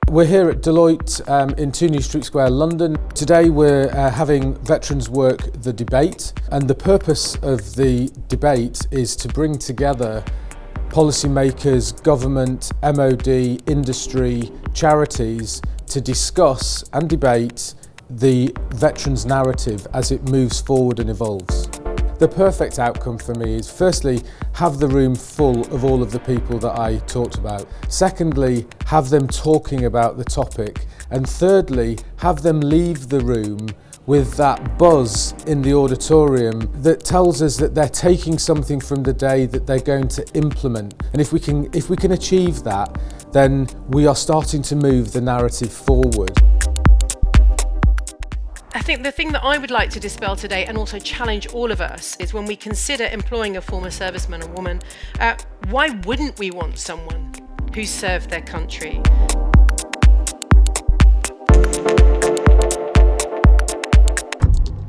We're here at Deloitte in 2 New Street Square, London. Today we're having Veterans Work the debate, and the purpose of the debate is to bring together policymakers, government, MOD, industry, charities to discuss and debate the veterans narrative as it moves forward and evolves. The perfect outcome for me is firstly, have the room full of all of the people that I talked about. Secondly, have them talking about the topic. And thirdly, have them leave the room with that buzz in the auditorium that tells us that they're taking something from the day that they're going to implement. And if we can achieve that, then we are starting to move the narrative forward. I think the thing that I would like to dispel today and also challenge all of us is when we consider employing a former serviceman or woman, why wouldn't we want someone who served their country?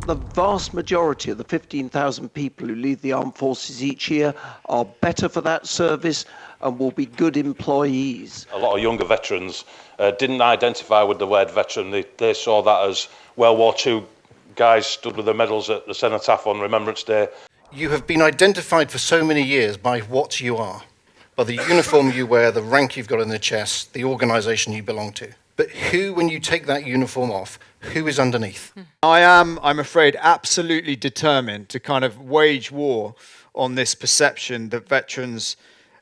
The vast majority of the 15,000 people who leave the armed forces each year are better for that service and will be good employees. A lot of younger veterans didn't identify with the word veteran. They saw that as World War II guys stood with their medals at the cenotaph on Remembrance Day. You have been identified for so many years by what you are, by the uniform you wear, the rank you've got in the chest, the organisation you belong to. But who, when you take that uniform off, who is underneath? I'm afraid, absolutely determined to kind of wage war on this perception that veterans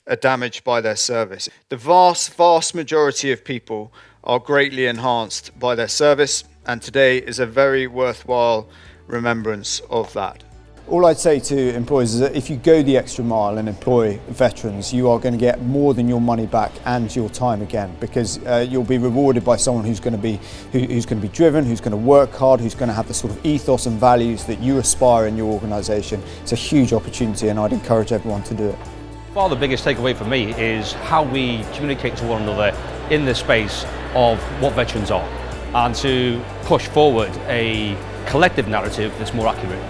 are damaged by their service. The vast majority of people are greatly enhanced by their service, and today is a very worthwhile remembrance of that. All I'd say to employers is that if you go the extra mile and employ veterans, you are going to get more than your money back and your time again, because you'll be rewarded by someone who's going to be driven, who's going to work hard, who's going to have the sort of ethos and values that you aspire in your organisation. It's a huge opportunity, and I'd encourage everyone to do it. Far the biggest takeaway for me is how we communicate to one another in the space of what veterans are, and to push forward a collective narrative that's more accurate.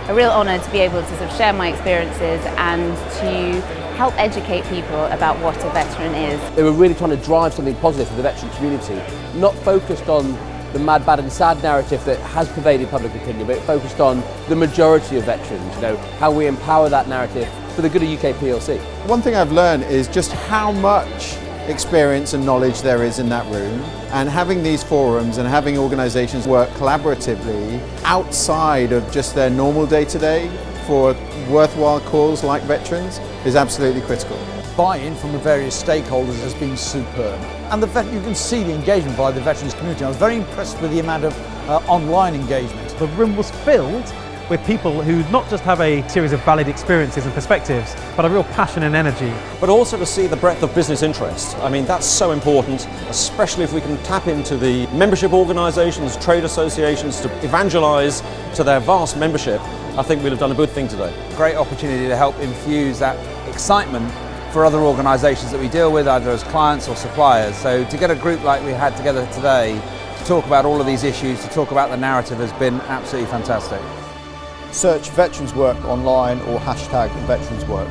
A real honour to be able to sort of share my experiences and to help educate people about what a veteran is. They were really trying to drive something positive for the veteran community, not focused on the mad, bad and sad narrative that has pervaded public opinion, but focused on the majority of veterans, how we empower that narrative for the good of UK PLC. One thing I've learned is just how much experience and knowledge there is in that room, and having these forums and having organisations work collaboratively outside of just their normal day-to-day for worthwhile cause like veterans is absolutely critical. Buy-in from the various stakeholders has been superb, and you can see the engagement by the veterans community. I was very impressed with the amount of online engagement. The room was filled with people who not just have a series of valid experiences and perspectives, but a real passion and energy. But also to see the breadth of business interest. I mean, that's so important, especially if we can tap into the membership organisations, trade associations to evangelise to their vast membership. I think we'll have done a good thing today. Great opportunity to help infuse that excitement for other organisations that we deal with, either as clients or suppliers. So to get a group like we had together today to talk about all of these issues, to talk about the narrative, has been absolutely fantastic. Search Veterans Work online or hashtag Veterans Work.